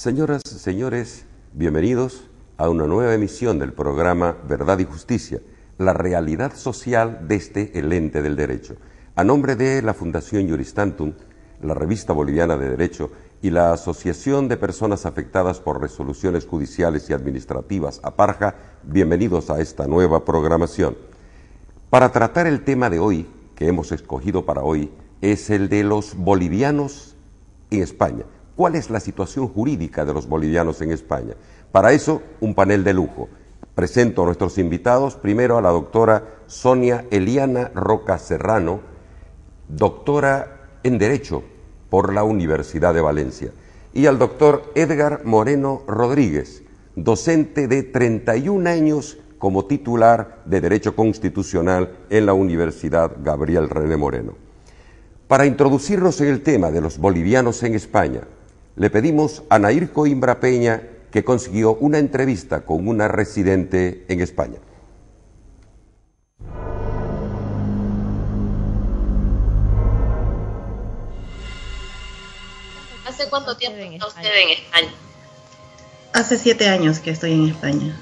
Señoras, señores, bienvenidos a una nueva emisión del programa Verdad y Justicia, la realidad social desde el ente del derecho. A nombre de la Fundación Iuris Tantum, la Revista Boliviana de Derecho y la Asociación de Personas Afectadas por Resoluciones Judiciales y Administrativas, APARJA, bienvenidos a esta nueva programación. Para tratar el tema de hoy, que hemos escogido para hoy, es el de los bolivianos en España. ¿Cuál es la situación jurídica de los bolivianos en España? Para eso, un panel de lujo. Presento a nuestros invitados, primero a la doctora Sonia Eliana Roca Serrano, doctora en Derecho por la Universidad de Valencia, y al doctor Edgar Moreno Rodríguez, docente de 31 años como titular de Derecho Constitucional en la Universidad Gabriel René Moreno. Para introducirnos en el tema de los bolivianos en España, le pedimos a Nair Coimbra Peña, que consiguió una entrevista con una residente en España. ¿Hace cuánto tiempo está usted en España? Hace 7 años que estoy en España.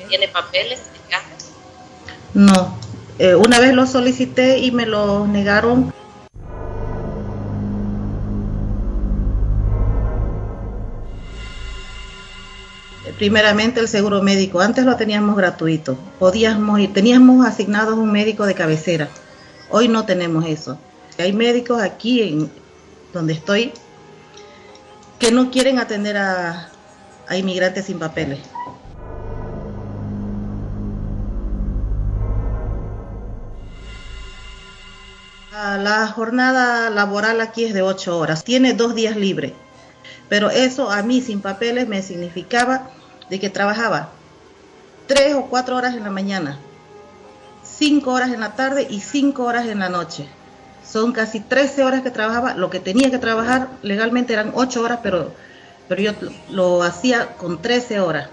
¿Tiene papeles en casa? No, una vez lo solicité y me lo negaron. Primeramente el seguro médico, antes lo teníamos gratuito, teníamos asignados un médico de cabecera, hoy no tenemos eso. Hay médicos aquí donde estoy que no quieren atender a inmigrantes sin papeles. La jornada laboral aquí es de 8 horas, tiene 2 días libres, pero eso a mí sin papeles me significaba de que trabajaba 3 o 4 horas en la mañana, 5 horas en la tarde y 5 horas en la noche. Son casi 13 horas que trabajaba. Lo que tenía que trabajar legalmente eran 8 horas, pero yo lo hacía con 13 horas.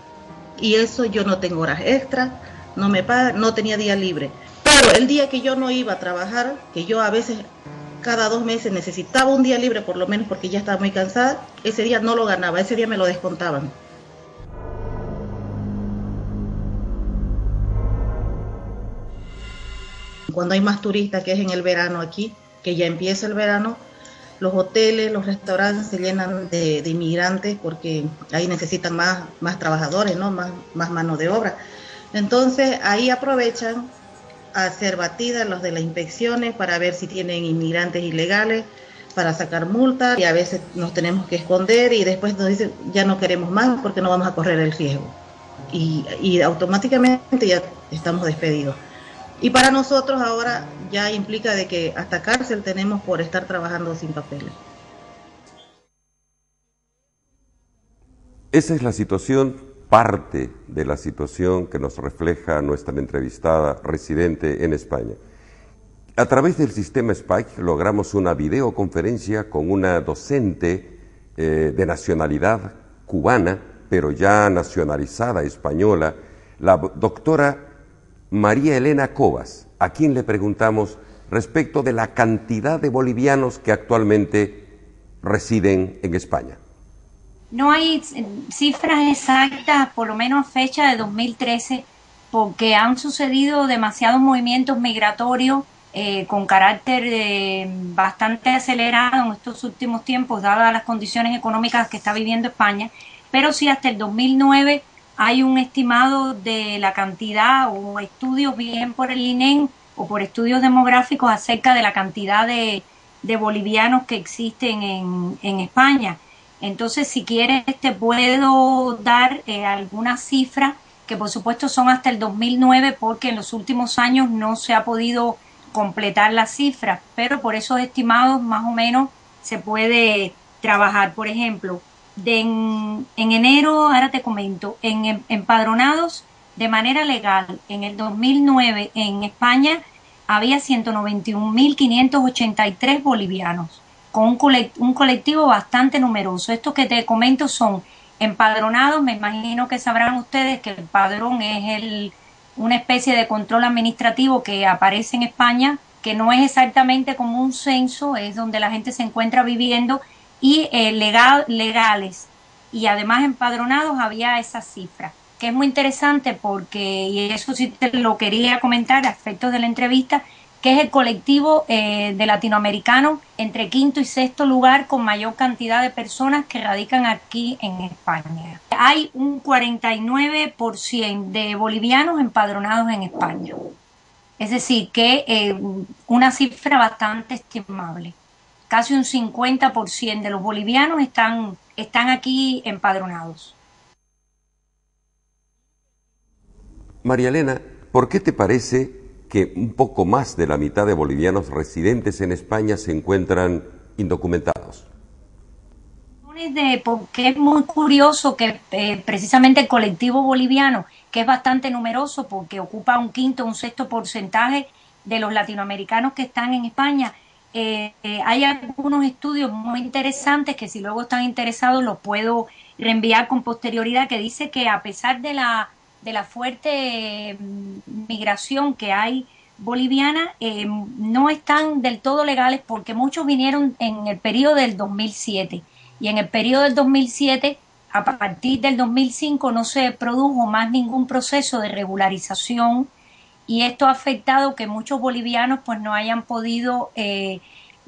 Y eso yo no tengo horas extras, no me pagan, no tenía día libre. Pero el día que yo no iba a trabajar, que yo a veces cada 2 meses necesitaba un día libre por lo menos porque ya estaba muy cansada, ese día no lo ganaba, ese día me lo descontaban. Cuando hay más turistas, que es en el verano aquí, que ya empieza el verano, los hoteles, los restaurantes se llenan de inmigrantes porque ahí necesitan más trabajadores, ¿no? más mano de obra. Entonces ahí aprovechan a hacer batidas los de las inspecciones para ver si tienen inmigrantes ilegales, para sacar multas, y a veces nos tenemos que esconder y después nos dicen ya no queremos más porque no vamos a correr el riesgo. Y automáticamente ya estamos despedidos. Y para nosotros ahora ya implica de que hasta cárcel tenemos por estar trabajando sin papeles. Esa es la situación, parte de la situación que nos refleja nuestra entrevistada residente en España. A través del sistema Spike logramos una videoconferencia con una docente de nacionalidad cubana, pero ya nacionalizada española, la doctora María Elena Cobas, a quien le preguntamos respecto de la cantidad de bolivianos que actualmente residen en España. No hay cifras exactas, por lo menos a fecha de 2013, porque han sucedido demasiados movimientos migratorios con carácter bastante acelerado en estos últimos tiempos, dadas las condiciones económicas que está viviendo España, pero sí hasta el 2009 hay un estimado de la cantidad o estudios bien por el INEM o por estudios demográficos acerca de la cantidad de bolivianos que existen en España. Entonces, si quieres, te puedo dar algunas cifras que por supuesto son hasta el 2009 porque en los últimos años no se ha podido completar las cifras, pero por esos estimados más o menos se puede trabajar. Por ejemplo, en enero, ahora te comento, en empadronados de manera legal en el 2009 en España había 191.583 bolivianos, con un colectivo bastante numeroso. Estos que te comento son empadronados. Me imagino que sabrán ustedes que el padrón es una especie de control administrativo que aparece en España, que no es exactamente como un censo, es donde la gente se encuentra viviendo, y legales. y además empadronados había esa cifra, que es muy interesante porque, y eso sí te lo quería comentar a efectos de la entrevista, que es el colectivo de latinoamericanos entre quinto y sexto lugar con mayor cantidad de personas que radican aquí en España. Hay un 49% de bolivianos empadronados en España. Es decir, que una cifra bastante estimable. Casi un 50% de los bolivianos están aquí empadronados. María Elena, ¿por qué te parece que un poco más de la mitad de bolivianos residentes en España se encuentran indocumentados? Porque es muy curioso que precisamente el colectivo boliviano, que es bastante numeroso porque ocupa un quinto, un sexto porcentaje de los latinoamericanos que están en España, hay algunos estudios muy interesantes que si luego están interesados los puedo reenviar con posterioridad, que dice que a pesar de la fuerte migración que hay boliviana, no están del todo legales porque muchos vinieron en el periodo del 2007 y en el periodo del 2007 a partir del 2005 no se produjo más ningún proceso de regularización y esto ha afectado que muchos bolivianos pues no hayan podido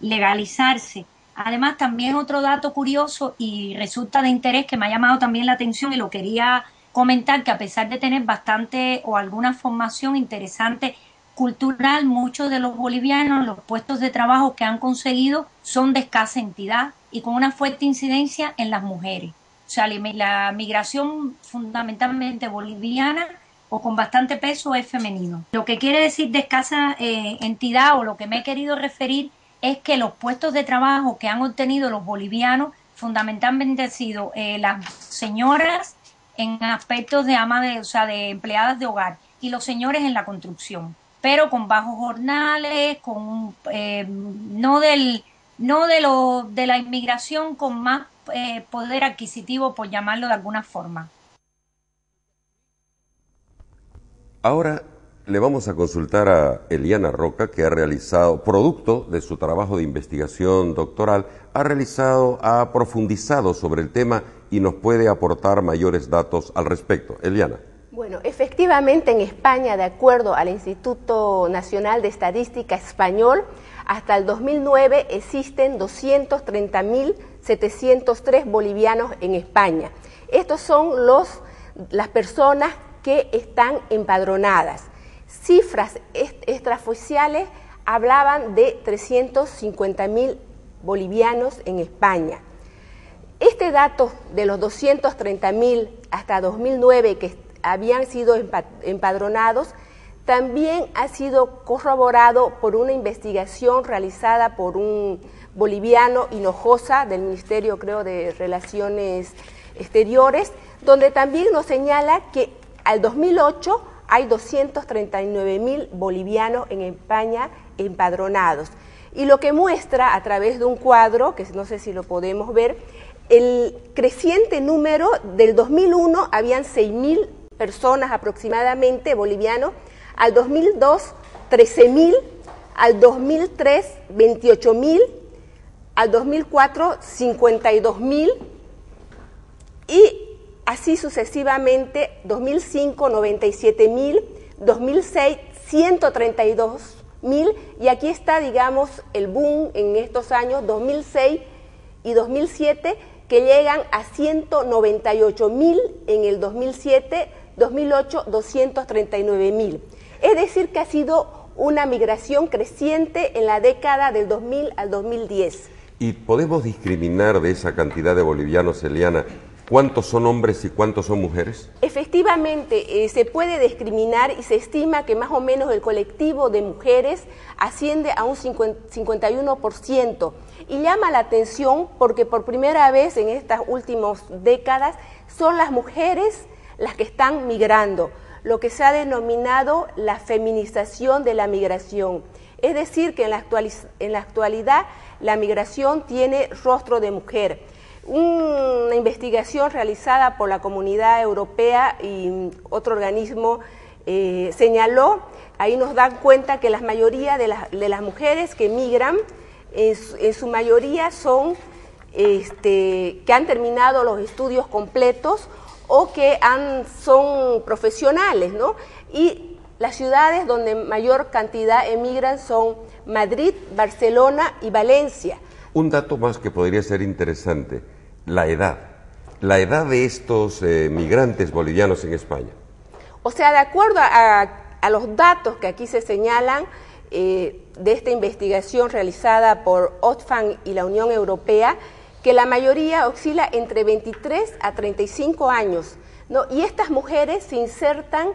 legalizarse. Además, también otro dato curioso y resulta de interés que me ha llamado también la atención y lo quería comentar, que a pesar de tener bastante o alguna formación interesante cultural, muchos de los bolivianos, los puestos de trabajo que han conseguido son de escasa entidad y con una fuerte incidencia en las mujeres. O sea, la migración fundamentalmente boliviana o con bastante peso es femenino. Lo que quiere decir de escasa entidad o lo que me he querido referir es que los puestos de trabajo que han obtenido los bolivianos fundamentalmente han sido las señoras en aspectos de de empleadas de hogar y los señores en la construcción, pero con bajos jornales, con no de la inmigración con más poder adquisitivo, por llamarlo de alguna forma. Ahora le vamos a consultar a Eliana Roca, que ha realizado, producto de su trabajo de investigación doctoral, ha profundizado sobre el tema y nos puede aportar mayores datos al respecto. Eliana. Bueno, efectivamente en España, de acuerdo al Instituto Nacional de Estadística Español, hasta el 2009 existen 230.703 bolivianos en España. Estos son las personas que están empadronadas. Cifras extraoficiales hablaban de 350.000 bolivianos en España. Este dato de los 230.000 hasta 2009 que habían sido empadronados también ha sido corroborado por una investigación realizada por un boliviano, Hinojosa, del Ministerio, creo, de Relaciones Exteriores, donde también nos señala que al 2008 hay 239.000 bolivianos en España empadronados. Y lo que muestra a través de un cuadro, que no sé si lo podemos ver, el creciente número del 2001 habían 6.000 personas aproximadamente bolivianos, al 2002 13.000, al 2003 28.000, al 2004 52.000 y así sucesivamente, 2005 97.000, 2006 132.000 y aquí está, digamos, el boom en estos años 2006 y 2007 que llegan a 198.000 en el 2007, 2008 239.000. Es decir, que ha sido una migración creciente en la década del 2000 al 2010. ¿Y podemos discriminar de esa cantidad de bolivianos, Eliana, cuántos son hombres y cuántos son mujeres? Efectivamente, se puede discriminar y se estima que más o menos el colectivo de mujeres asciende a un 51%. Y llama la atención porque por primera vez en estas últimas décadas son las mujeres las que están migrando, lo que se ha denominado la feminización de la migración. Es decir, que en la actualidad la migración tiene rostro de mujer. Una investigación realizada por la Comunidad Europea y otro organismo señaló, ahí nos dan cuenta que la mayoría de las mujeres que migran, en su mayoría son que han terminado los estudios completos o que son profesionales, ¿no? Y las ciudades donde mayor cantidad emigran son Madrid, Barcelona y Valencia. Un dato más que podría ser interesante, la edad de estos migrantes bolivianos en España. O sea, de acuerdo a los datos que aquí se señalan de esta investigación realizada por Oxfam y la Unión Europea, que la mayoría oscila entre 23 a 35 años, ¿no? Y estas mujeres se insertan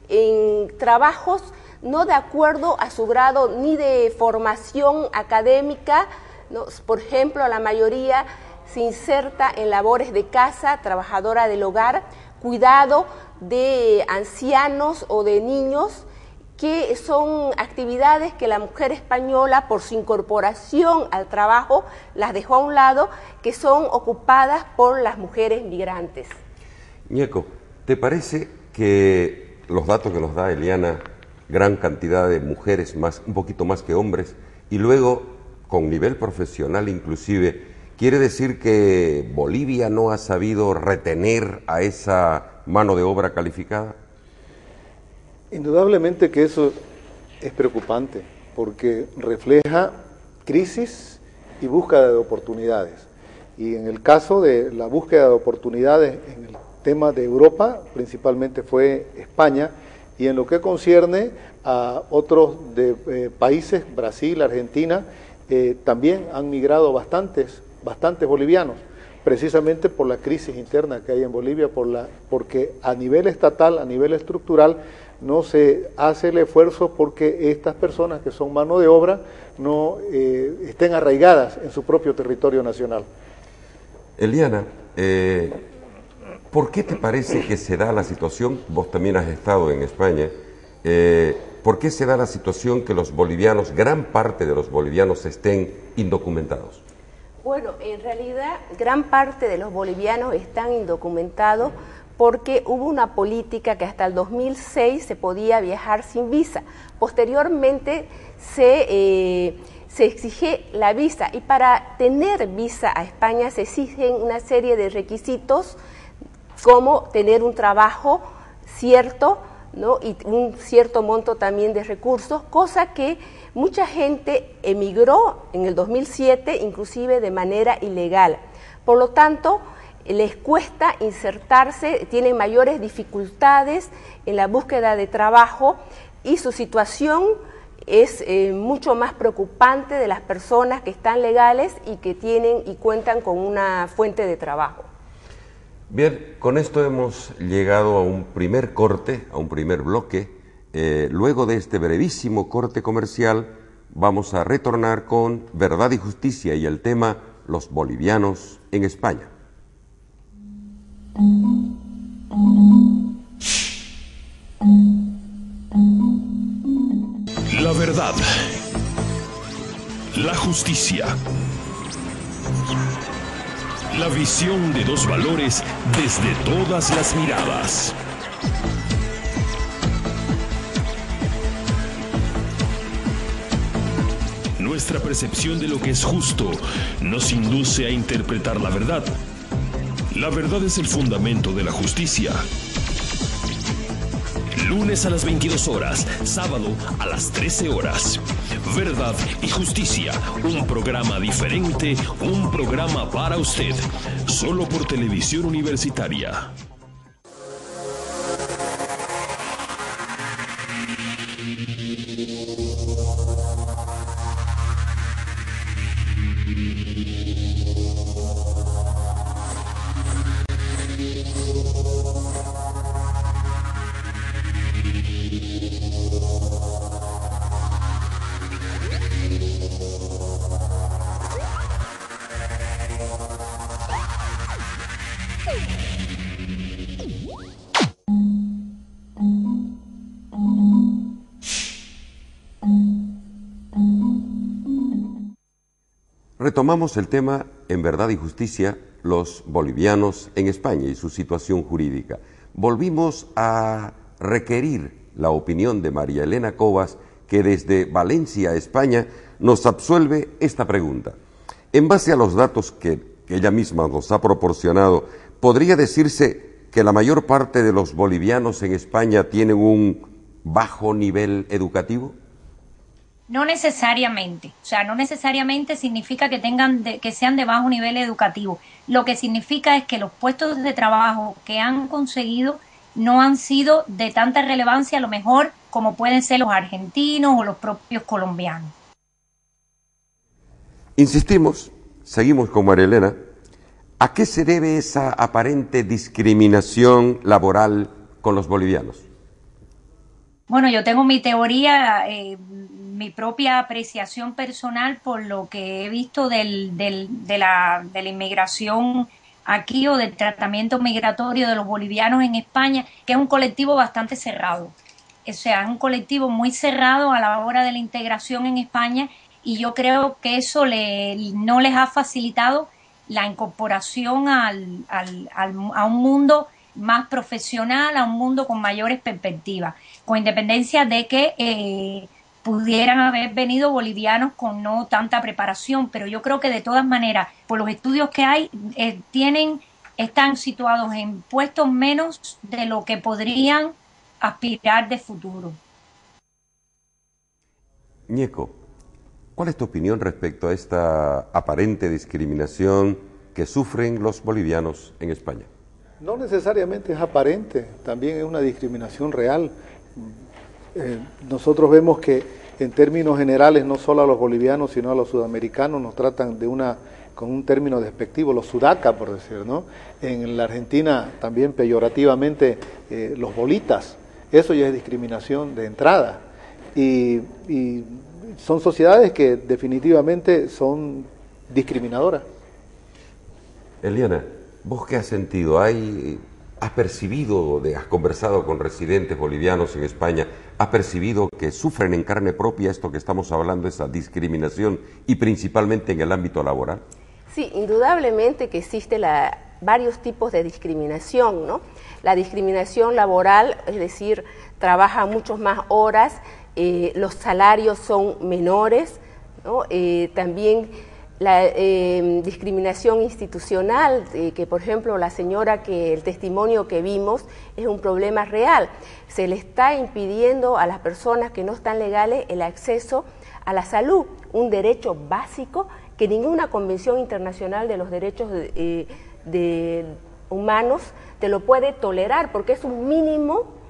en trabajos no de acuerdo a su grado ni de formación académica, ¿no? Por ejemplo, la mayoría se inserta en labores de casa, trabajadora del hogar, cuidado de ancianos o de niños, que son actividades que la mujer española, por su incorporación al trabajo, las dejó a un lado, que son ocupadas por las mujeres migrantes. Ñeco, ¿te parece que los datos que nos da Eliana, gran cantidad de mujeres, un poquito más que hombres, y luego con nivel profesional inclusive, quiere decir que Bolivia no ha sabido retener a esa mano de obra calificada? Indudablemente que eso es preocupante, porque refleja crisis y búsqueda de oportunidades. Y en el caso de la búsqueda de oportunidades en el tema de Europa, principalmente fue España, y en lo que concierne a otros países, Brasil, Argentina, también han migrado bastantes bolivianos, precisamente por la crisis interna que hay en Bolivia, porque a nivel estatal, a nivel estructural, no se hace el esfuerzo porque estas personas que son mano de obra no estén arraigadas en su propio territorio nacional. Eliana, ¿por qué te parece que se da la situación, vos también has estado en España, ¿por qué se da la situación que los bolivianos, gran parte de los bolivianos estén indocumentados? Bueno, en realidad gran parte de los bolivianos están indocumentados porque hubo una política que hasta el 2006 se podía viajar sin visa. Posteriormente se exige la visa, y para tener visa a España se exigen una serie de requisitos, como tener un trabajo cierto, ¿no? Y un cierto monto también de recursos, cosa que mucha gente emigró en el 2007, inclusive de manera ilegal. Por lo tanto, les cuesta insertarse, tienen mayores dificultades en la búsqueda de trabajo, y su situación es mucho más preocupante de las personas que están legales y que tienen y cuentan con una fuente de trabajo. Bien, con esto hemos llegado a un primer corte, a un primer bloque. Luego de este brevísimo corte comercial, vamos a retornar con Verdad y Justicia y el tema Los bolivianos en España. La verdad, la justicia, la visión de dos valores desde todas las miradas. Nuestra percepción de lo que es justo nos induce a interpretar la verdad. La verdad es el fundamento de la justicia. Lunes a las 22 horas, sábado a las 13 horas. Verdad y Justicia, un programa diferente, un programa para usted, solo por Televisión Universitaria. Retomamos el tema en Verdad y Justicia, los bolivianos en España y su situación jurídica. Volvimos a requerir la opinión de María Elena Cobas, que desde Valencia, España, nos absuelve esta pregunta. En base a los datos que que ella misma nos ha proporcionado, ¿podría decirse que la mayor parte de los bolivianos en España tienen un bajo nivel educativo? No necesariamente, o sea, no necesariamente significa que que sean de bajo nivel educativo. Lo que significa es que los puestos de trabajo que han conseguido no han sido de tanta relevancia, a lo mejor, como pueden ser los argentinos o los propios colombianos. Insistimos, seguimos con María Elena. ¿A qué se debe esa aparente discriminación laboral con los bolivianos? Bueno, yo tengo mi teoría, mi propia apreciación personal por lo que he visto de la inmigración aquí o del tratamiento migratorio de los bolivianos en España, que es un colectivo bastante cerrado. O sea, es un colectivo muy cerrado a la hora de la integración en España y yo creo que eso no les ha facilitado la incorporación a un mundo más profesional, a un mundo con mayores perspectivas, con independencia de que pudieran haber venido bolivianos con no tanta preparación, pero yo creo que de todas maneras, por los estudios que hay, están situados en puestos menos de lo que podrían aspirar de futuro. Ñeco, ¿cuál es tu opinión respecto a esta aparente discriminación que sufren los bolivianos en España? No necesariamente es aparente, también es una discriminación real. Nosotros vemos que en términos generales no solo a los bolivianos sino a los sudamericanos nos tratan con un término despectivo, los sudaca por decir, ¿no? En la Argentina también peyorativamente los bolitas, eso ya es discriminación de entrada y son sociedades que definitivamente son discriminadoras. Eliana, ¿vos qué has sentido? ¿Has percibido, has conversado con residentes bolivianos en España, has percibido que sufren en carne propia esto que estamos hablando, esa discriminación, y principalmente en el ámbito laboral? Sí, indudablemente que existe varios tipos de discriminación, ¿no? La discriminación laboral, es decir, trabaja muchas más horas, los salarios son menores, ¿no? También la discriminación institucional, que por ejemplo la señora el testimonio que vimos es un problema real. Se le está impidiendo a las personas que no están legales el acceso a la salud, un derecho básico que ninguna convención internacional de los derechos humanos te lo puede tolerar, porque es un mínimo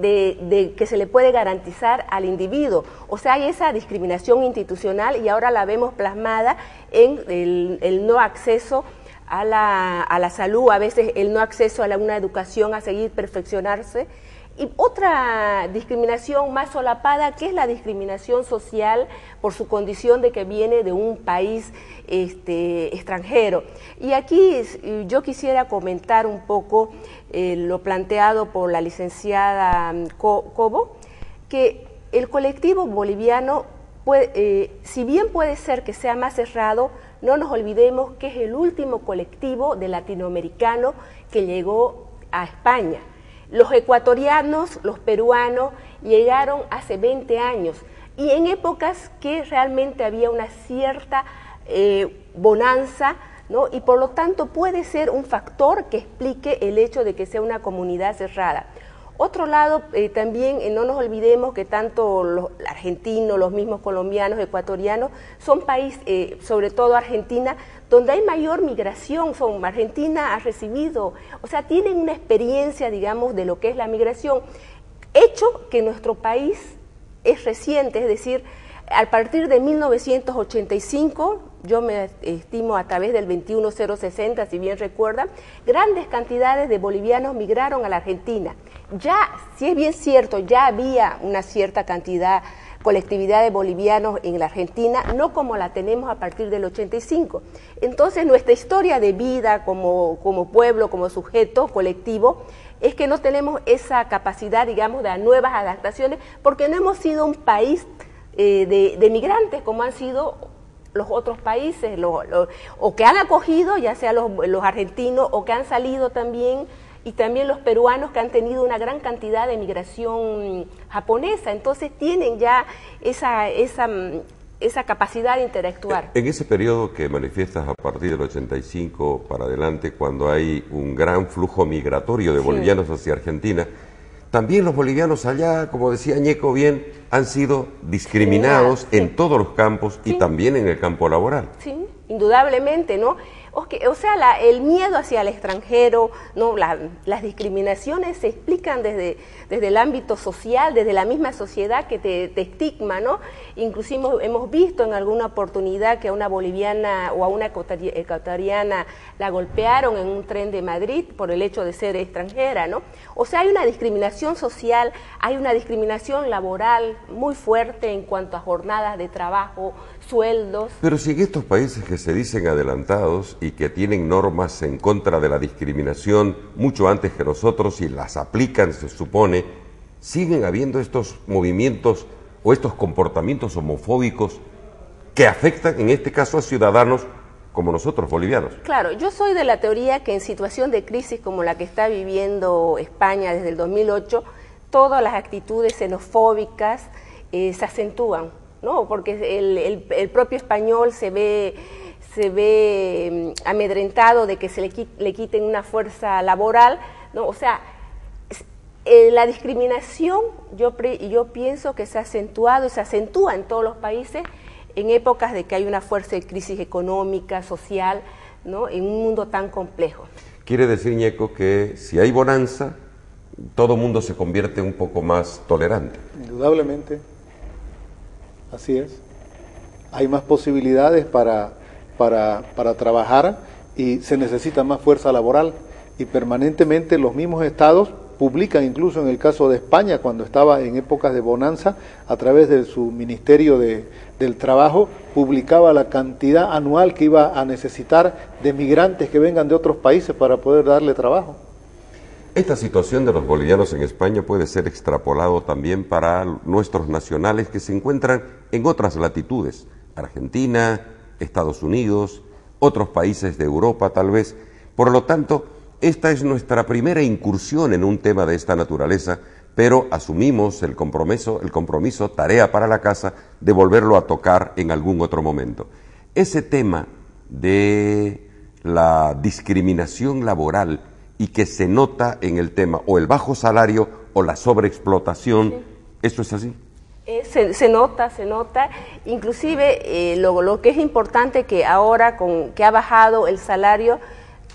que se le puede garantizar al individuo. O sea, hay esa discriminación institucional y ahora la vemos plasmada en el no acceso a la salud, a veces el no acceso a una educación, a seguir perfeccionarse. Y otra discriminación más solapada, que es la discriminación social por su condición de que viene de un país extranjero. Y aquí yo quisiera comentar un poco lo planteado por la licenciada Cobo, que el colectivo boliviano, si bien puede ser que sea más cerrado, no nos olvidemos que es el último colectivo de latinoamericano que llegó a España. Los ecuatorianos, los peruanos, llegaron hace 20 años y en épocas que realmente había una cierta bonanza, ¿no? Y por lo tanto puede ser un factor que explique el hecho de que sea una comunidad cerrada. Otro lado, también no nos olvidemos que tanto los argentinos, los mismos colombianos, ecuatorianos, son países, sobre todo Argentina, donde hay mayor migración. Argentina ha recibido, o sea, tienen una experiencia, digamos, de lo que es la migración, hecho que nuestro país es reciente, es decir, a partir de 1985, yo me estimo a través del 21060, si bien recuerdan, grandes cantidades de bolivianos migraron a la Argentina. Ya, si es bien cierto, ya había una cierta colectividad de bolivianos en la Argentina, no como la tenemos a partir del 85. Entonces, nuestra historia de vida como pueblo, como sujeto colectivo, es que no tenemos esa capacidad, digamos, de nuevas adaptaciones, porque no hemos sido un país de migrantes como han sido los otros países, o que han acogido, ya sea los argentinos, o que han salido también, y también los peruanos, que han tenido una gran cantidad de migración japonesa. Entonces tienen ya esa capacidad de interactuar. En ese periodo que manifiestas a partir del 85 para adelante, cuando hay un gran flujo migratorio de bolivianos hacia Argentina, también los bolivianos allá, como decía Ñeco bien, han sido discriminados en todos los campos y también en el campo laboral. Sí, indudablemente, ¿no? O sea, el miedo hacia el extranjero, ¿no? Las discriminaciones se explican desde el ámbito social, desde la misma sociedad que te estigma, ¿no? Inclusive hemos visto en alguna oportunidad que a una boliviana o a una ecuatoriana la golpearon en un tren de Madrid por el hecho de ser extranjera, ¿no? O sea, hay una discriminación social, hay una discriminación laboral muy fuerte en cuanto a jornadas de trabajo, sueldos. Pero si en estos países que se dicen adelantados y que tienen normas en contra de la discriminación mucho antes que nosotros y las aplican, se supone, siguen habiendo estos movimientos o estos comportamientos homofóbicos que afectan en este caso a ciudadanos como nosotros, bolivianos. Claro, yo soy de la teoría que en situación de crisis como la que está viviendo España desde el 2008, todas las actitudes xenofóbicas se acentúan, ¿no? Porque el propio español se ve amedrentado de que se le quiten una fuerza laboral, ¿no? O sea, la discriminación yo pienso que se ha acentuado y se acentúa en todos los países en épocas de que hay una fuerte crisis económica, social, ¿no? En un mundo tan complejo. Quiere decir, Ñeco, que si hay bonanza, todo mundo se convierte un poco más tolerante. Indudablemente, así es. Hay más posibilidades para trabajar y se necesita más fuerza laboral. Y permanentemente los mismos estados publican, incluso en el caso de España, cuando estaba en épocas de bonanza, a través de su Ministerio del Trabajo, publicaba la cantidad anual que iba a necesitar de migrantes que vengan de otros países para poder darle trabajo. Esta situación de los bolivianos en España puede ser extrapolado también para nuestros nacionales que se encuentran en otras latitudes, Argentina, Estados Unidos, otros países de Europa tal vez. Por lo tanto, esta es nuestra primera incursión en un tema de esta naturaleza, pero asumimos el compromiso, tarea para la casa, de volverlo a tocar en algún otro momento. Ese tema de la discriminación laboral y que se nota en el tema o el bajo salario o la sobreexplotación, ¿eso es así? Se nota, inclusive lo que es importante que ahora que ha bajado el salario,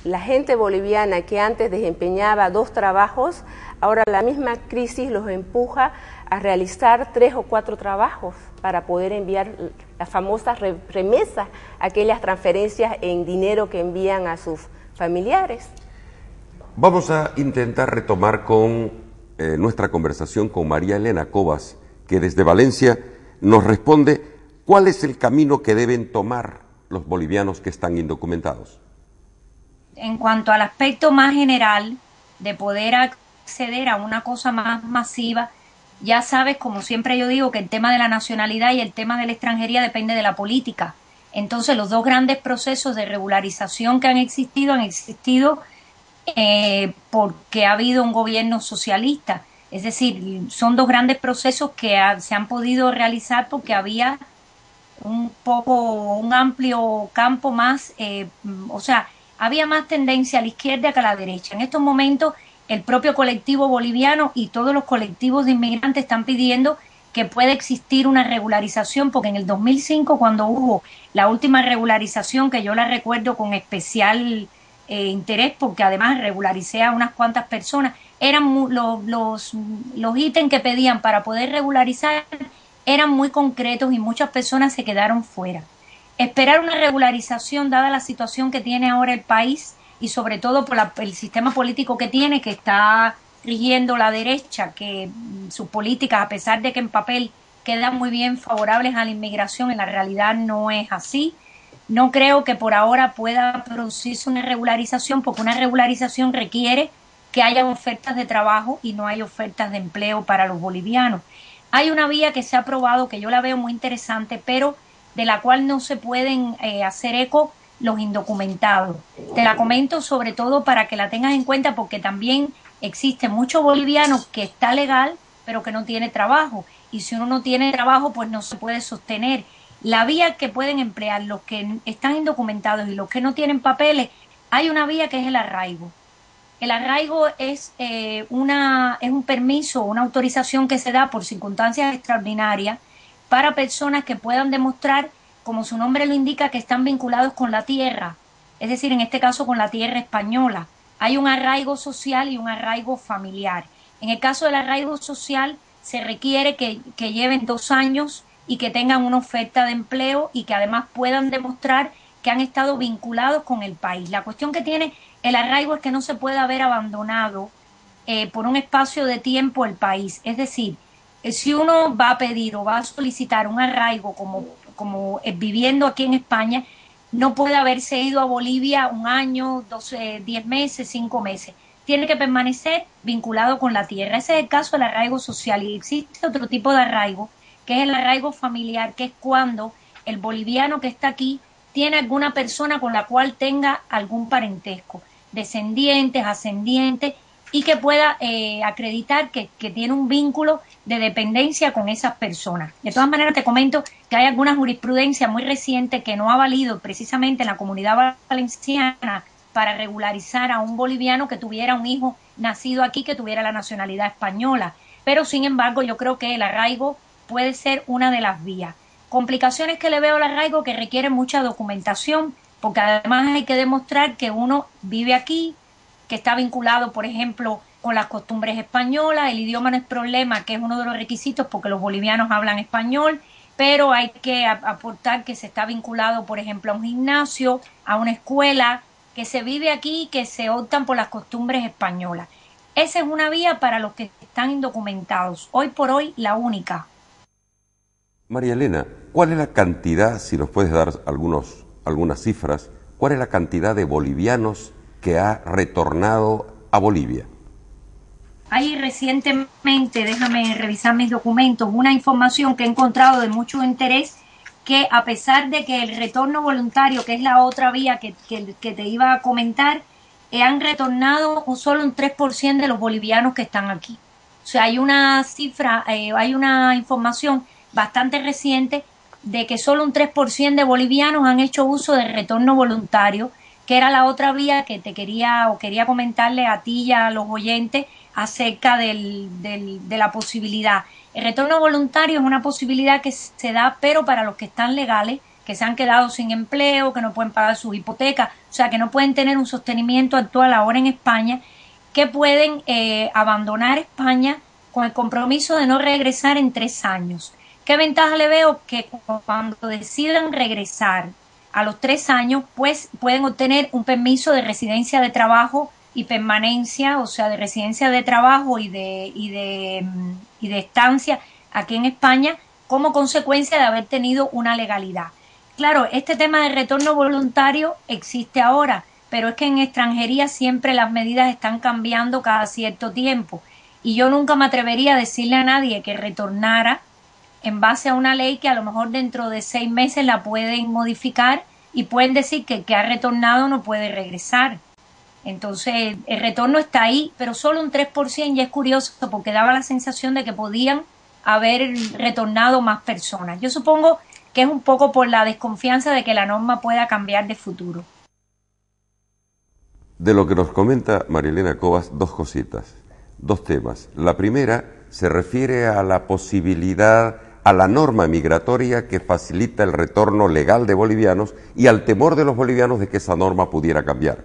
la gente boliviana que antes desempeñaba 2 trabajos, ahora la misma crisis los empuja a realizar 3 o 4 trabajos para poder enviar las famosas remesas, aquellas transferencias en dinero que envían a sus familiares. Vamos a intentar retomar con nuestra conversación con María Elena Cobas, que desde Valencia nos responde cuál es el camino que deben tomar los bolivianos que están indocumentados. En cuanto al aspecto más general de poder acceder a una cosa más masiva, ya sabes, como siempre yo digo, que el tema de la nacionalidad y el tema de la extranjería depende de la política. Entonces los dos grandes procesos de regularización que han existido porque ha habido un gobierno socialista. Es decir, son dos grandes procesos que se han podido realizar porque había un amplio campo más, había más tendencia a la izquierda que a la derecha. En estos momentos, el propio colectivo boliviano y todos los colectivos de inmigrantes están pidiendo que pueda existir una regularización, porque en el 2005, cuando hubo la última regularización, que yo la recuerdo con especial interés, porque además regularicé a unas cuantas personas, eran los ítems que pedían para poder regularizar eran muy concretos y muchas personas se quedaron fuera. Esperar una regularización, dada la situación que tiene ahora el país y sobre todo por el sistema político que tiene, que está rigiendo la derecha, que sus políticas, a pesar de que en papel quedan muy bien favorables a la inmigración, en la realidad no es así. No creo que por ahora pueda producirse una regularización, porque una regularización requiere que haya ofertas de trabajo y no hay ofertas de empleo para los bolivianos. Hay una vía que se ha aprobado que yo la veo muy interesante, pero de la cual no se pueden hacer eco los indocumentados. Te la comento sobre todo para que la tengas en cuenta, porque también existe mucho boliviano que está legal pero que no tiene trabajo, y si uno no tiene trabajo pues no se puede sostener, La vía que pueden emplear los que están indocumentados y los que no tienen papeles, hay una vía que es el arraigo. El arraigo es un permiso, una autorización que se da por circunstancias extraordinarias para personas que puedan demostrar, como su nombre lo indica, que están vinculados con la tierra, es decir, en este caso con la tierra española. Hay un arraigo social y un arraigo familiar. En el caso del arraigo social se requiere que lleven 2 años y que tengan una oferta de empleo y que además puedan demostrar que han estado vinculados con el país. La cuestión que tiene el arraigo es que no se puede haber abandonado por un espacio de tiempo el país. Es decir, si uno va a pedir o va a solicitar un arraigo como viviendo aquí en España, no puede haberse ido a Bolivia 1 año, 10 meses, 5 meses. Tiene que permanecer vinculado con la tierra. Ese es el caso del arraigo social. Y existe otro tipo de arraigo, que es el arraigo familiar, que es cuando el boliviano que está aquí tiene alguna persona con la cual tenga algún parentesco, descendientes, ascendientes, y que pueda acreditar que tiene un vínculo de dependencia con esas personas. De todas maneras, te comento que hay alguna jurisprudencia muy reciente que no ha valido precisamente en la Comunidad Valenciana para regularizar a un boliviano que tuviera un hijo nacido aquí, que tuviera la nacionalidad española. Pero, sin embargo, yo creo que el arraigo puede ser una de las vías. Complicaciones que le veo al arraigo, que requieren mucha documentación, porque además hay que demostrar que uno vive aquí, que está vinculado, por ejemplo, con las costumbres españolas. El idioma no es problema, que es uno de los requisitos, porque los bolivianos hablan español, pero hay que aportar que se está vinculado, por ejemplo, a un gimnasio, a una escuela, que se vive aquí y que se optan por las costumbres españolas. Esa es una vía para los que están indocumentados. Hoy por hoy, la única. María Elena, ¿cuál es la cantidad, si nos puedes dar algunas cifras, cuál es la cantidad de bolivianos que ha retornado a Bolivia? Hay recientemente, déjame revisar mis documentos, una información que he encontrado de mucho interés, que a pesar de que el retorno voluntario, que es la otra vía que te iba a comentar, han retornado solo un 3% de los bolivianos que están aquí. O sea, hay una cifra, hay una información bastante reciente de que solo un 3% de bolivianos han hecho uso del retorno voluntario, que era la otra vía que quería comentarle a ti y a los oyentes acerca de la posibilidad. El retorno voluntario es una posibilidad que se da, pero para los que están legales, que se han quedado sin empleo, que no pueden pagar sus hipotecas, o sea, que no pueden tener un sostenimiento actual ahora en España, que pueden abandonar España con el compromiso de no regresar en 3 años. ¿Qué ventaja le veo? Que cuando decidan regresar a los 3 años, pues pueden obtener un permiso de residencia de trabajo y permanencia, o sea, de residencia de trabajo y de estancia aquí en España, como consecuencia de haber tenido una legalidad. Claro, este tema de retorno voluntario existe ahora, pero es que en extranjería siempre las medidas están cambiando cada cierto tiempo, y yo nunca me atrevería a decirle a nadie que retornara en base a una ley que a lo mejor dentro de 6 meses la pueden modificar y pueden decir que el que ha retornado no puede regresar. Entonces el retorno está ahí, pero solo un 3%, y es curioso porque daba la sensación de que podían haber retornado más personas. Yo supongo que es un poco por la desconfianza de que la norma pueda cambiar de futuro. De lo que nos comenta María Elena Cobas, 2 cositas, 2 temas. La primera se refiere a la posibilidad, a la norma migratoria que facilita el retorno legal de bolivianos y al temor de los bolivianos de que esa norma pudiera cambiar.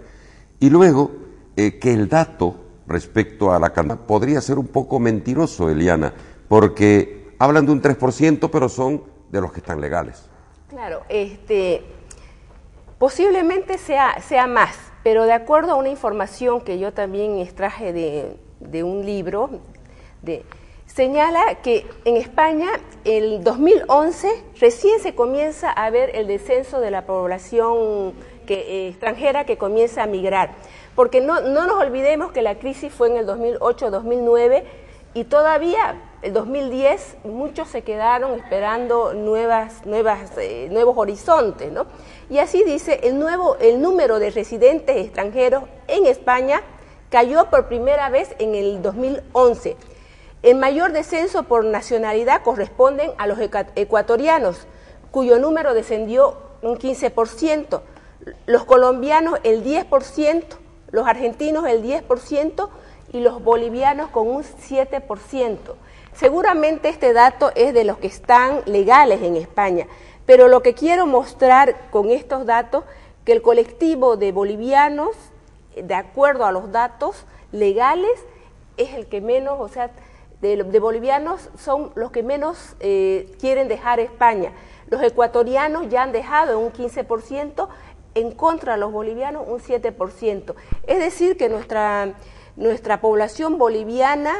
Y luego, que el dato respecto a la cantidad podría ser un poco mentiroso, Eliana, porque hablan de un 3%, pero son de los que están legales. Claro, posiblemente sea más, pero de acuerdo a una información que yo también extraje de un libro, señala que en España, el 2011, recién se comienza a ver el descenso de la población extranjera que comienza a migrar. Porque no nos olvidemos que la crisis fue en el 2008-2009 y todavía el 2010 muchos se quedaron esperando nuevos horizontes, ¿no? Y así dice, el número de residentes extranjeros en España cayó por primera vez en el 2011. El mayor descenso por nacionalidad corresponden a los ecuatorianos, cuyo número descendió un 15%, los colombianos el 10%, los argentinos el 10% y los bolivianos con un 7%. Seguramente este dato es de los que están legales en España, pero lo que quiero mostrar con estos datos, que el colectivo de bolivianos, de acuerdo a los datos legales, es el que menos, o sea, de bolivianos son los que menos quieren dejar España. Los ecuatorianos ya han dejado un 15%, en contra de los bolivianos un 7%. Es decir, que nuestra población boliviana,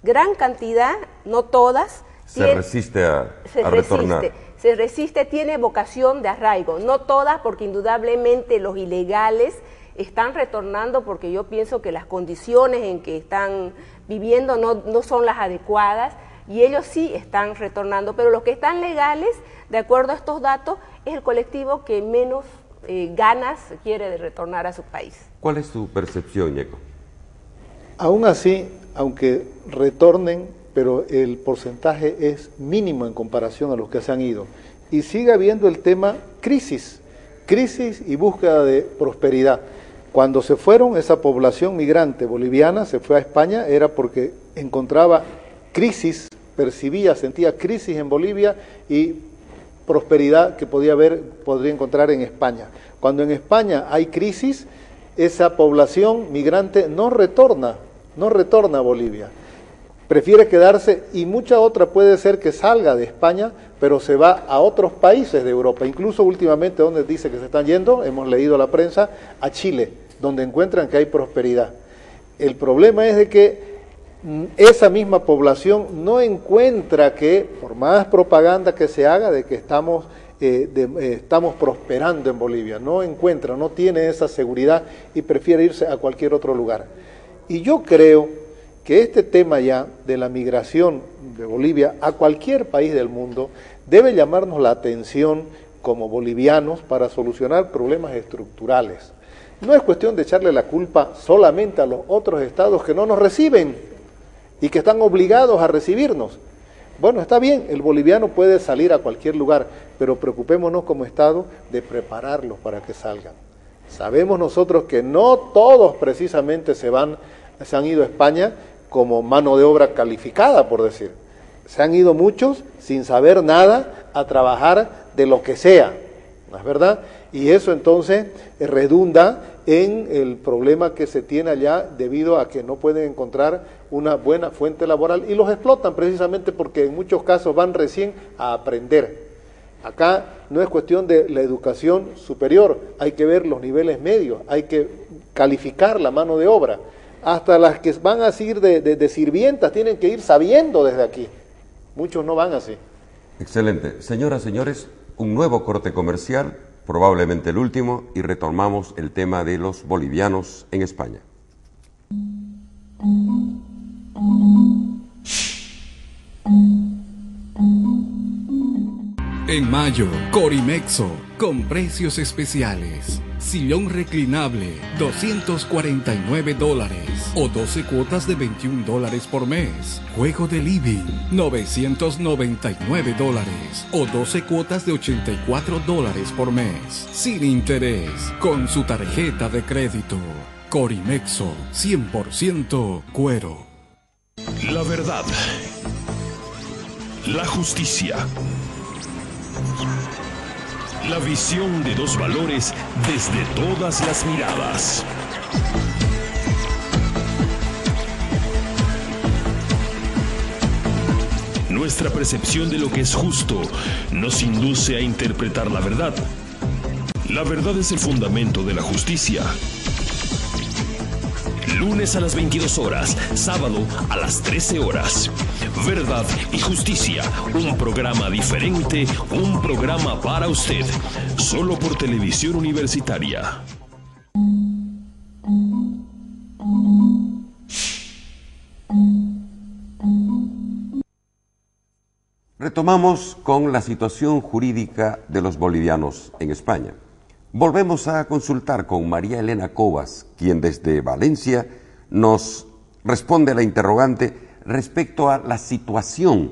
gran cantidad, no todas, se resiste a retornar. Se resiste, tiene vocación de arraigo, no todas, porque indudablemente los ilegales están retornando, porque yo pienso que las condiciones en que están viviendo no son las adecuadas, y ellos sí están retornando, pero los que están legales, de acuerdo a estos datos, es el colectivo que menos ganas quiere de retornar a su país. ¿Cuál es tu percepción, Ñeco? Aún así, aunque retornen, pero el porcentaje es mínimo en comparación a los que se han ido. Y sigue habiendo el tema crisis y búsqueda de prosperidad. Cuando se fueron, esa población migrante boliviana se fue a España, era porque encontraba crisis, sentía crisis en Bolivia y prosperidad que podría encontrar en España. Cuando en España hay crisis, esa población migrante no retorna a Bolivia. Prefiere quedarse, y mucha otra puede ser que salga de España, pero se va a otros países de Europa. Incluso últimamente, donde dice que se están yendo, hemos leído la prensa, a Chile, donde encuentran que hay prosperidad. El problema es de que esa misma población no encuentra que, por más propaganda que se haga de que estamos prosperando en Bolivia, no tiene esa seguridad y prefiere irse a cualquier otro lugar. Y yo creo que este tema ya de la migración de Bolivia a cualquier país del mundo debe llamarnos la atención como bolivianos para solucionar problemas estructurales. No es cuestión de echarle la culpa solamente a los otros estados que no nos reciben y que están obligados a recibirnos. Bueno, está bien, el boliviano puede salir a cualquier lugar, pero preocupémonos como Estado de prepararlos para que salgan. Sabemos nosotros que no todos precisamente se han ido a España como mano de obra calificada, por decir. Se han ido muchos sin saber nada a trabajar de lo que sea, ¿no es verdad? Y eso entonces redunda en el problema que se tiene allá debido a que no pueden encontrar una buena fuente laboral y los explotan precisamente porque en muchos casos van recién a aprender. Acá no es cuestión de la educación superior, hay que ver los niveles medios, hay que calificar la mano de obra. Hasta las que van a ir de sirvientas tienen que ir sabiendo desde aquí. Muchos no van así. Excelente. Señoras, señores, un nuevo corte comercial, probablemente el último, y retomamos el tema de los bolivianos en España. En mayo, Corimexo, con precios especiales. Sillón reclinable, $249 o 12 cuotas de $21 por mes. Juego de living, $999 o 12 cuotas de $84 por mes. Sin interés, con su tarjeta de crédito. Corimexo, 100% cuero. La verdad, la justicia, la visión de dos valores desde todas las miradas. Nuestra percepción de lo que es justo nos induce a interpretar la verdad. La verdad es el fundamento de la justicia. Lunes a las 22 horas, sábado a las 13 horas. Verdad y Justicia, un programa diferente, un programa para usted, solo por Televisión Universitaria. Retomamos con la situación jurídica de los bolivianos en España. Volvemos a consultar con María Elena Cobas, quien desde Valencia nos responde a la interrogante respecto a la situación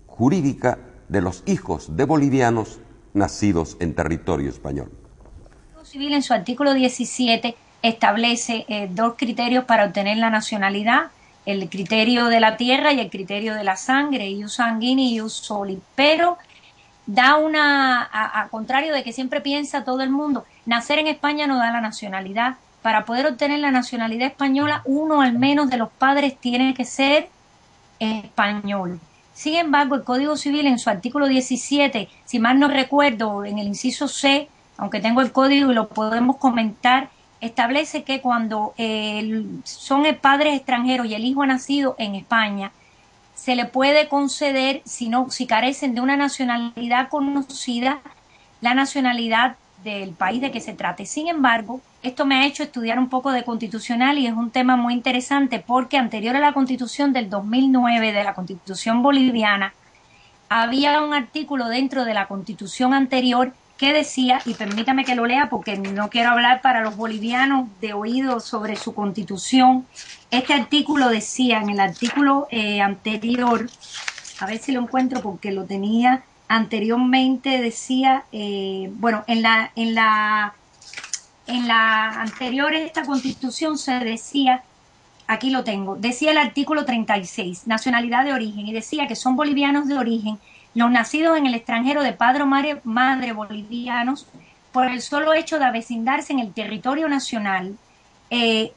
jurídica de los hijos de bolivianos nacidos en territorio español. El Código Civil en su artículo 17 establece dos criterios para obtener la nacionalidad: el criterio de la tierra y el criterio de la sangre, ius sanguinis y ius soli, pero da a contrario de que siempre piensa todo el mundo, nacer en España no da la nacionalidad. Para poder obtener la nacionalidad española, uno al menos de los padres tiene que ser español. Sin embargo, el Código Civil en su artículo 17, si mal no recuerdo, en el inciso C, aunque tengo el código y lo podemos comentar, establece que cuando son padres extranjeros y el hijo ha nacido en España, se le puede conceder, si carecen de una nacionalidad conocida, la nacionalidad del país de que se trate. Sin embargo, esto me ha hecho estudiar un poco de constitucional y es un tema muy interesante porque anterior a la Constitución del 2009, de la Constitución boliviana, había un artículo dentro de la Constitución anterior que decía, y permítame que lo lea porque no quiero hablar para los bolivianos de oído sobre su Constitución. Este artículo decía, en el artículo anterior, a ver si lo encuentro porque lo tenía anteriormente, decía, en la anterior esta Constitución se decía, aquí lo tengo, decía el artículo 36, nacionalidad de origen, y decía que son bolivianos de origen los nacidos en el extranjero de padre o madre bolivianos por el solo hecho de avecindarse en el territorio nacional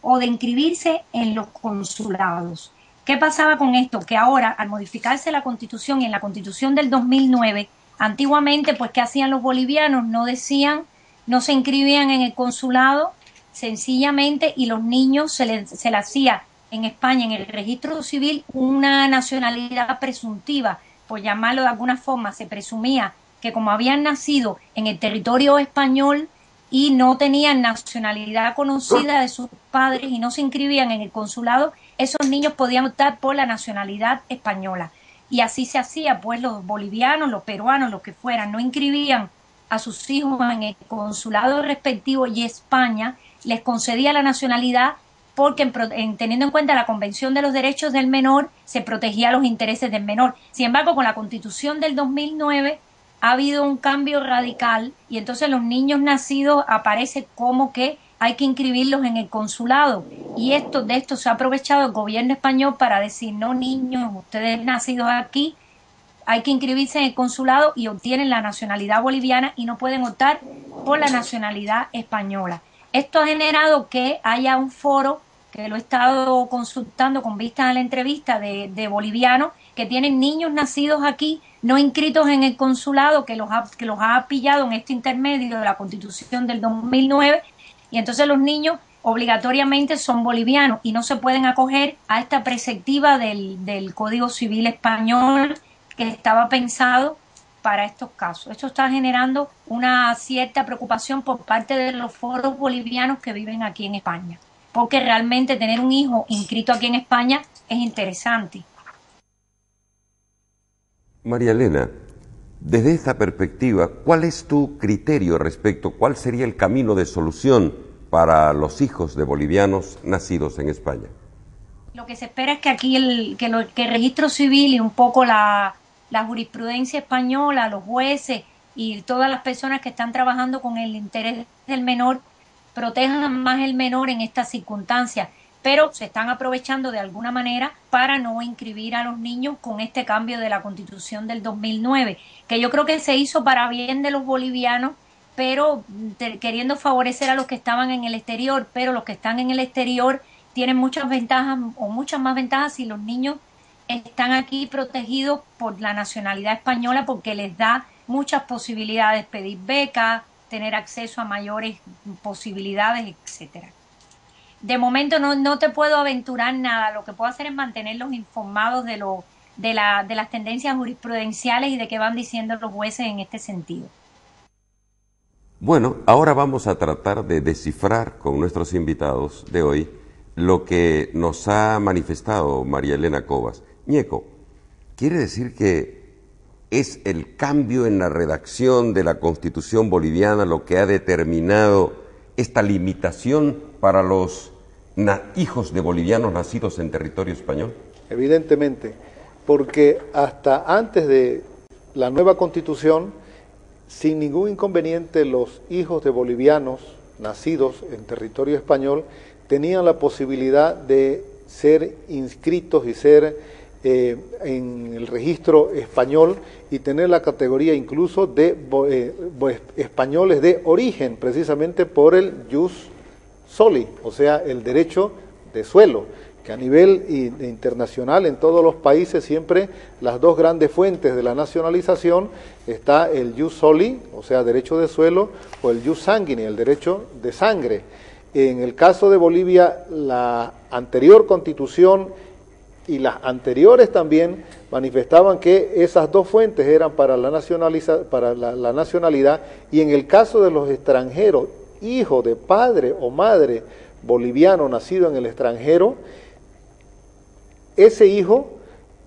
o de inscribirse en los consulados. ¿Qué pasaba con esto? Que ahora, al modificarse la Constitución y en la Constitución del 2009, antiguamente, pues, ¿qué hacían los bolivianos? No se inscribían en el consulado, sencillamente, y los niños se les hacía en España, en el registro civil, una nacionalidad presuntiva, por llamarlo de alguna forma. Se presumía que como habían nacido en el territorio español y no tenían nacionalidad conocida de sus padres y no se inscribían en el consulado, esos niños podían optar por la nacionalidad española. Y así se hacía, pues los bolivianos, los peruanos, los que fueran, no inscribían a sus hijos en el consulado respectivo y España les concedía la nacionalidad porque teniendo en cuenta la Convención de los Derechos del Menor, se protegía los intereses del menor. Sin embargo, con la Constitución del 2009 ha habido un cambio radical y entonces los niños nacidos aparece como que hay que inscribirlos en el consulado. Y de esto se ha aprovechado el gobierno español para decir, no niños, ustedes nacidos aquí, hay que inscribirse en el consulado y obtienen la nacionalidad boliviana y no pueden optar por la nacionalidad española. Esto ha generado que haya un foro que lo he estado consultando con vistas a la entrevista de bolivianos que tienen niños nacidos aquí, no inscritos en el consulado, que los ha pillado en este intermedio de la Constitución del 2009, y entonces los niños obligatoriamente son bolivianos y no se pueden acoger a esta preceptiva del Código Civil español que estaba pensado para estos casos. Esto está generando una cierta preocupación por parte de los foros bolivianos que viven aquí en España, porque realmente tener un hijo inscrito aquí en España es interesante. María Elena, desde esta perspectiva, ¿cuál es tu criterio respecto, cuál sería el camino de solución para los hijos de bolivianos nacidos en España? Lo que se espera es que aquí que el registro civil y un poco la jurisprudencia española, los jueces y todas las personas que están trabajando con el interés del menor protejan más el menor en estas circunstancias, pero se están aprovechando de alguna manera para no inscribir a los niños con este cambio de la Constitución del 2009, que yo creo que se hizo para bien de los bolivianos, pero queriendo favorecer a los que estaban en el exterior, pero los que están en el exterior tienen muchas ventajas o muchas más ventajas si los niños están aquí protegidos por la nacionalidad española, porque les da muchas posibilidades, pedir becas, tener acceso a mayores posibilidades, etcétera. De momento no te puedo aventurar nada, lo que puedo hacer es mantenerlos informados de las tendencias jurisprudenciales y de qué van diciendo los jueces en este sentido. Bueno, ahora vamos a tratar de descifrar con nuestros invitados de hoy lo que nos ha manifestado María Elena Cobas. Ñeco, ¿quiere decir que es el cambio en la redacción de la Constitución boliviana lo que ha determinado esta limitación para los hijos de bolivianos nacidos en territorio español? Evidentemente, porque hasta antes de la nueva Constitución, sin ningún inconveniente los hijos de bolivianos nacidos en territorio español tenían la posibilidad de ser inscritos y ser en el registro español y tener la categoría incluso de españoles de origen, precisamente por el jus soli, o sea, el derecho de suelo, que a nivel internacional en todos los países siempre las dos grandes fuentes de la nacionalización está el jus soli, o sea, derecho de suelo, o el jus sanguini, el derecho de sangre. En el caso de Bolivia, la anterior constitución y las anteriores también manifestaban que esas dos fuentes eran para la nacionalidad, y en el caso de los extranjeros, hijo de padre o madre boliviano nacido en el extranjero, ese hijo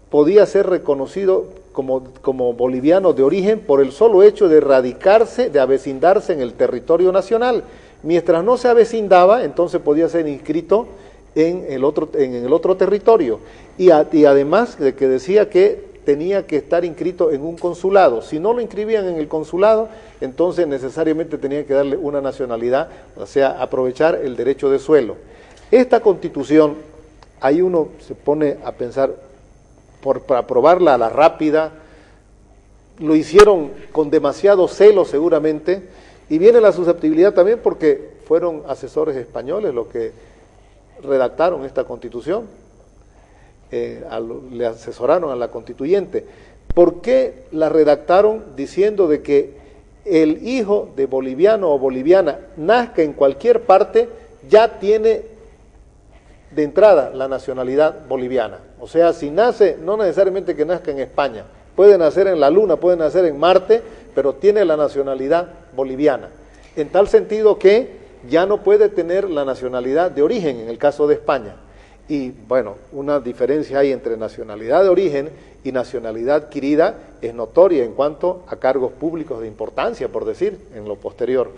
podía ser reconocido como boliviano de origen por el solo hecho de radicarse, de avecindarse en el territorio nacional. Mientras no se avecindaba, entonces podía ser inscrito en el otro territorio. Y además de que decía que tenía que estar inscrito en un consulado. Si no lo inscribían en el consulado, entonces necesariamente tenían que darle una nacionalidad, o sea, aprovechar el derecho de suelo. Esta constitución, ahí uno se pone a pensar, para aprobarla a la rápida, lo hicieron con demasiado celo seguramente, y viene la susceptibilidad también porque fueron asesores españoles los que redactaron esta constitución, le asesoraron a la constituyente. ¿Por qué la redactaron diciendo de que el hijo de boliviano o boliviana nazca en cualquier parte, ya tiene de entrada la nacionalidad boliviana? O sea, si nace, no necesariamente que nazca en España, puede nacer en la Luna, puede nacer en Marte, pero tiene la nacionalidad boliviana, en tal sentido que ya no puede tener la nacionalidad de origen en el caso de España. Y bueno, una diferencia hay entre nacionalidad de origen y nacionalidad adquirida es notoria en cuanto a cargos públicos de importancia, por decir, en lo posterior.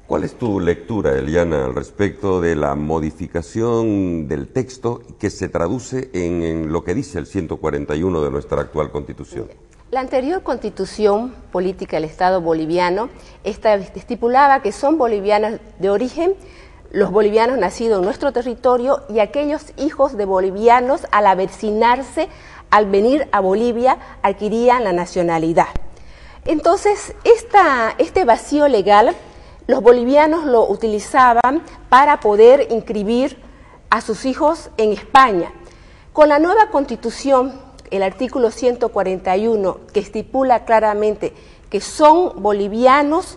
¿Cuál es tu lectura, Eliana, al respecto de la modificación del texto que se traduce en lo que dice el 141 de nuestra actual Constitución? La anterior Constitución Política del Estado Boliviano estipulaba que son bolivianos de origen los bolivianos nacidos en nuestro territorio y aquellos hijos de bolivianos al avecinarse, al venir a Bolivia, adquirían la nacionalidad. Entonces, este vacío legal, los bolivianos lo utilizaban para poder inscribir a sus hijos en España. Con la nueva Constitución, el artículo 141, que estipula claramente que son bolivianos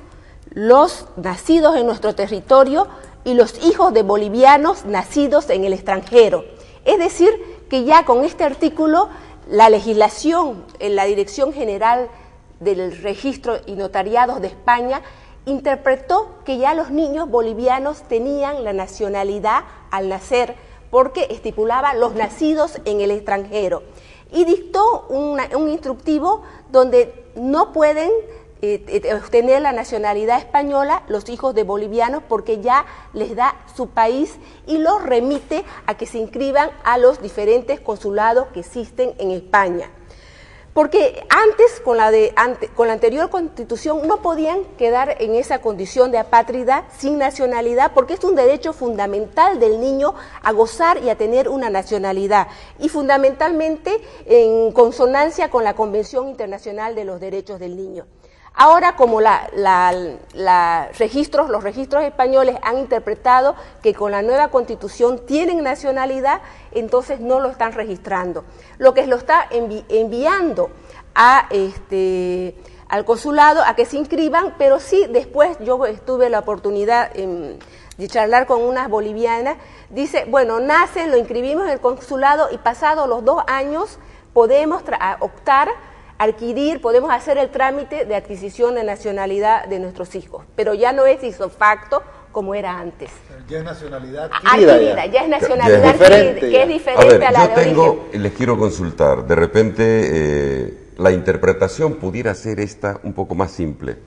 los nacidos en nuestro territorio y los hijos de bolivianos nacidos en el extranjero. Es decir, que ya con este artículo la legislación en la Dirección General del Registro y Notariados de España interpretó que ya los niños bolivianos tenían la nacionalidad al nacer, porque estipulaba los nacidos en el extranjero, y dictó un instructivo donde no pueden obtener la nacionalidad española los hijos de bolivianos, porque ya les da su país y los remite a que se inscriban a los diferentes consulados que existen en España. Porque antes, con la anterior Constitución, no podían quedar en esa condición de apátrida sin nacionalidad, porque es un derecho fundamental del niño a gozar y a tener una nacionalidad, y fundamentalmente en consonancia con la Convención Internacional de los Derechos del Niño. Ahora, como los registros españoles han interpretado que con la nueva Constitución tienen nacionalidad, entonces no lo están registrando. Lo que lo está enviando al consulado a que se inscriban, pero sí, después yo tuve la oportunidad de charlar con unas bolivianas. Dice, bueno, nacen, lo inscribimos en el consulado y pasados los 2 años podemos optar, adquirir, podemos hacer el trámite de adquisición de nacionalidad de nuestros hijos, pero ya no es ipso facto como era antes. Ya es nacionalidad adquirida, ya es nacionalidad adquirida, que es diferente a la de origen. Les quiero consultar, de repente la interpretación pudiera ser esta un poco más simple.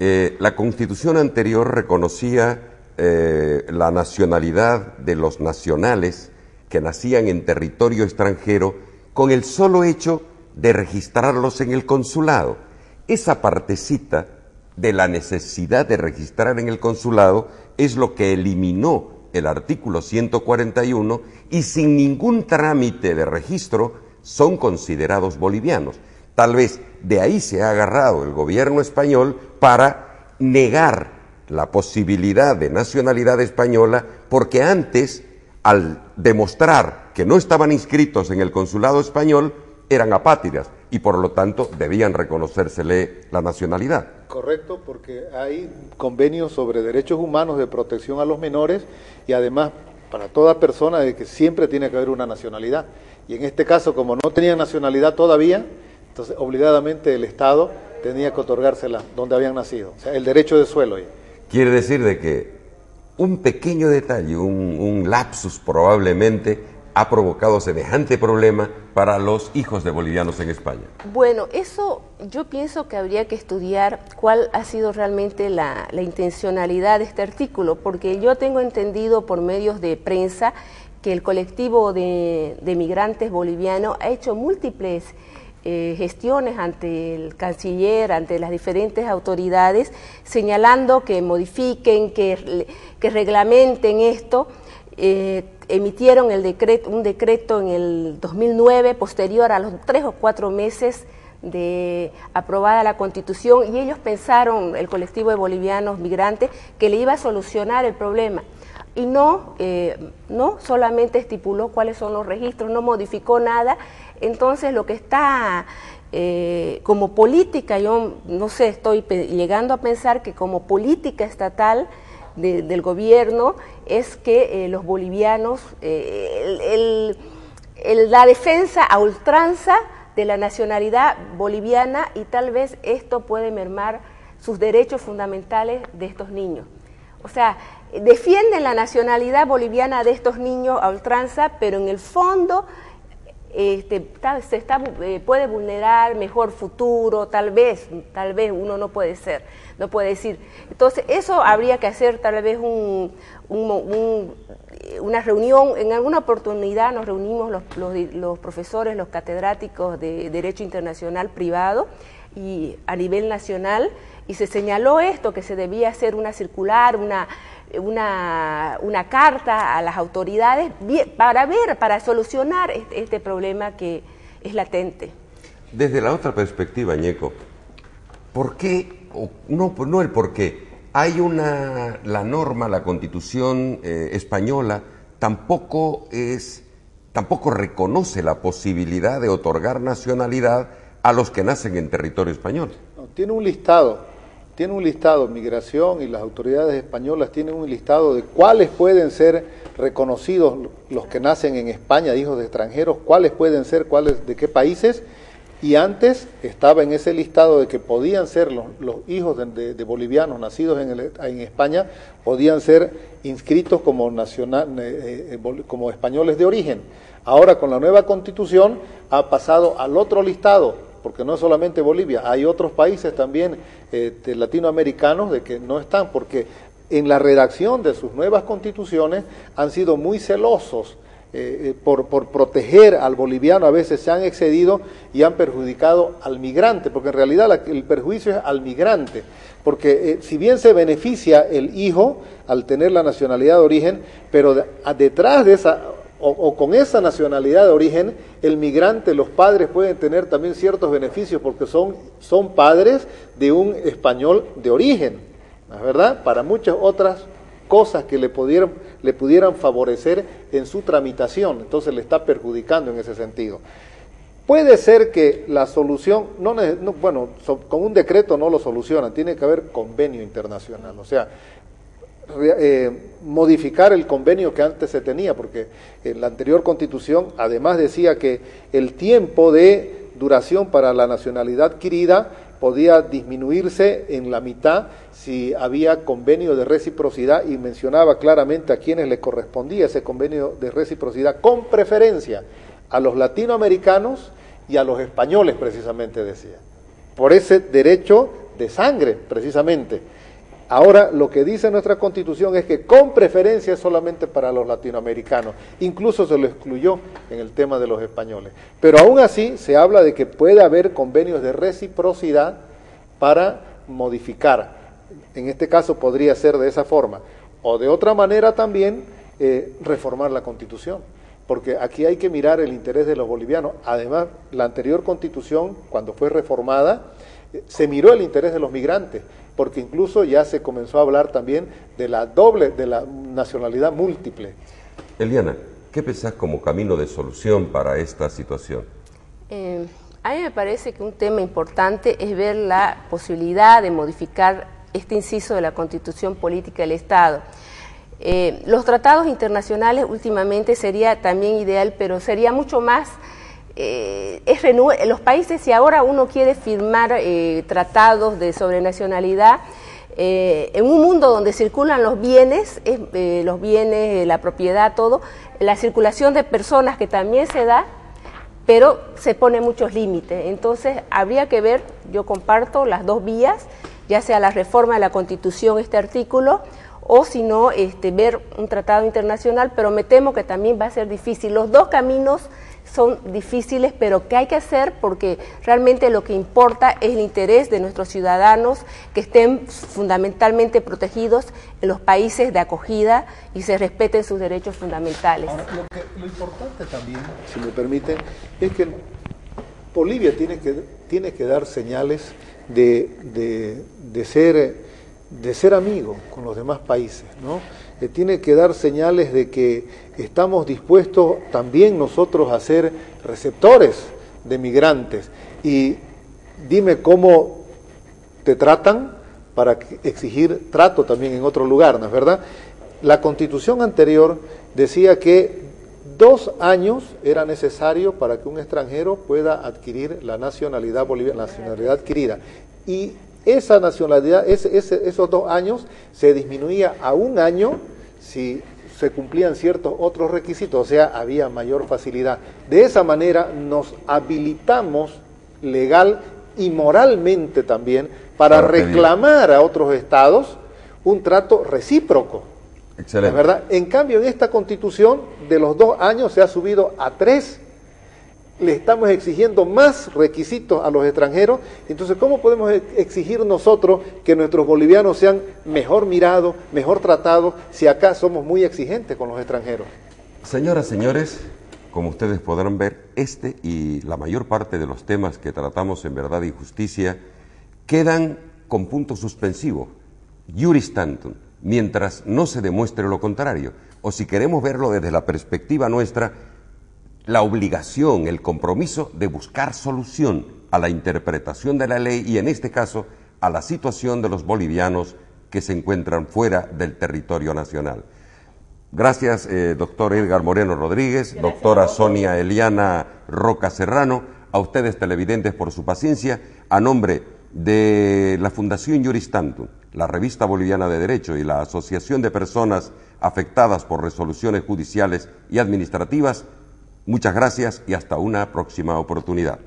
La Constitución anterior reconocía la nacionalidad de los nacionales que nacían en territorio extranjero con el solo hecho de registrarlos en el consulado. Esa partecita de la necesidad de registrar en el consulado es lo que eliminó el artículo 141 y sin ningún trámite de registro son considerados bolivianos. Tal vez de ahí se ha agarrado el gobierno español para negar la posibilidad de nacionalidad española, porque antes, al demostrar que no estaban inscritos en el consulado español, eran apátridas y por lo tanto debían reconocérsele la nacionalidad. Correcto, porque hay convenios sobre derechos humanos de protección a los menores y además para toda persona de que siempre tiene que haber una nacionalidad. Y en este caso, como no tenían nacionalidad todavía, entonces obligadamente el Estado tenía que otorgársela donde habían nacido, o sea, el derecho de suelo. Quiere decir de que un pequeño detalle, un lapsus probablemente, ha provocado semejante problema para los hijos de bolivianos en España. Bueno, eso yo pienso que habría que estudiar cuál ha sido realmente la intencionalidad de este artículo, porque yo tengo entendido por medios de prensa que el colectivo de migrantes bolivianos ha hecho múltiples gestiones ante el canciller, ante las diferentes autoridades, señalando que modifiquen, que reglamenten esto. Emitieron un decreto en el 2009, posterior a los 3 o 4 meses de aprobada la Constitución, y ellos pensaron, el colectivo de bolivianos migrantes, que le iba a solucionar el problema. Y no solamente estipuló cuáles son los registros, no modificó nada. Entonces lo que está como política, yo no sé, estoy llegando a pensar que como política estatal del gobierno es que los bolivianos, la defensa a ultranza de la nacionalidad boliviana, y tal vez esto puede mermar sus derechos fundamentales de estos niños. O sea, defienden la nacionalidad boliviana de estos niños a ultranza, pero en el fondo puede vulnerar mejor futuro, tal vez uno no puede decir. Entonces eso habría que hacer tal vez una reunión. En alguna oportunidad nos reunimos los profesores, los catedráticos de Derecho Internacional Privado y a nivel nacional, y se señaló esto, que se debía hacer una circular, una carta a las autoridades para solucionar este problema que es latente. Desde la otra perspectiva, Ñeco, ¿por qué? No el por qué. Hay la norma, la Constitución española, tampoco reconoce la posibilidad de otorgar nacionalidad a los que nacen en territorio español. No, tiene un listado, Migración y las autoridades españolas tienen un listado de cuáles pueden ser reconocidos los que nacen en España, hijos de extranjeros, cuáles pueden ser, de qué países, y antes estaba en ese listado de que podían ser los hijos de bolivianos nacidos en España, podían ser inscritos como españoles de origen. Ahora con la nueva Constitución ha pasado al otro listado, porque no es solamente Bolivia, hay otros países también latinoamericanos de que no están, porque en la redacción de sus nuevas constituciones han sido muy celosos por proteger al boliviano. A veces se han excedido y han perjudicado al migrante, porque en realidad el perjuicio es al migrante, porque si bien se beneficia el hijo al tener la nacionalidad de origen, pero detrás de esa o con esa nacionalidad de origen, el migrante, los padres pueden tener también ciertos beneficios porque son padres de un español de origen, ¿no es verdad? Para muchas otras cosas que le pudieran favorecer en su tramitación, entonces le está perjudicando en ese sentido. Puede ser que la solución, con un decreto no lo soluciona, tiene que haber convenio internacional, o sea, modificar el convenio que antes se tenía, porque en la anterior Constitución además decía que el tiempo de duración para la nacionalidad adquirida podía disminuirse en la mitad si había convenio de reciprocidad, y mencionaba claramente a quienes le correspondía ese convenio de reciprocidad, con preferencia a los latinoamericanos y a los españoles, precisamente decía, por ese derecho de sangre, precisamente. Ahora, lo que dice nuestra Constitución es que con preferencia es solamente para los latinoamericanos, incluso se lo excluyó en el tema de los españoles. Pero aún así se habla de que puede haber convenios de reciprocidad para modificar. En este caso podría ser de esa forma, o de otra manera también reformar la Constitución, porque aquí hay que mirar el interés de los bolivianos. Además, la anterior Constitución, cuando fue reformada, se miró el interés de los migrantes, porque incluso ya se comenzó a hablar también de la nacionalidad múltiple. Eliana, ¿qué pensás como camino de solución para esta situación? A mí me parece que un tema importante es ver la posibilidad de modificar este inciso de la Constitución Política del Estado. Los tratados internacionales últimamente sería también ideal, pero sería mucho más, los países, si ahora uno quiere firmar tratados de sobrenacionalidad, en un mundo donde circulan los bienes, la propiedad, todo, la circulación de personas que también se da, pero se pone muchos límites. Entonces habría que ver, yo comparto las dos vías, ya sea la reforma de la Constitución, este artículo, o si no, ver un tratado internacional, pero me temo que también va a ser difícil. Los dos caminos son difíciles, pero ¿qué hay que hacer? Porque realmente lo que importa es el interés de nuestros ciudadanos, que estén fundamentalmente protegidos en los países de acogida y se respeten sus derechos fundamentales. Ahora, lo importante también, si me permiten, es que Bolivia tiene que dar señales de ser amigo con los demás países, ¿no? Tiene que dar señales de que estamos dispuestos también nosotros a ser receptores de migrantes. Y dime cómo te tratan para exigir trato también en otro lugar, ¿no es verdad? La Constitución anterior decía que 2 años era necesario para que un extranjero pueda adquirir la nacionalidad boliviana, la nacionalidad adquirida. Y esa nacionalidad, esos 2 años se disminuía a 1 año si se cumplían ciertos otros requisitos, o sea, había mayor facilidad. De esa manera nos habilitamos legal y moralmente también para reclamar a otros estados un trato recíproco. Excelente. ¿Verdad? En cambio, en esta Constitución, de los 2 años se ha subido a 3. Le estamos exigiendo más requisitos a los extranjeros. Entonces, ¿cómo podemos exigir nosotros que nuestros bolivianos sean mejor mirados, mejor tratados, si acá somos muy exigentes con los extranjeros? Señoras, señores, como ustedes podrán ver, este y la mayor parte de los temas que tratamos en Verdad y Justicia quedan con punto suspensivo, iuris tantum, mientras no se demuestre lo contrario. O si queremos verlo desde la perspectiva nuestra, la obligación, el compromiso de buscar solución a la interpretación de la ley y, en este caso, a la situación de los bolivianos que se encuentran fuera del territorio nacional. Gracias, doctor Edgar Moreno Rodríguez, doctora Sonia Eliana Roca Serrano, a ustedes televidentes por su paciencia. A nombre de la Fundación Iuris Tantum, la Revista Boliviana de Derecho y la Asociación de Personas Afectadas por Resoluciones Judiciales y Administrativas, muchas gracias y hasta una próxima oportunidad.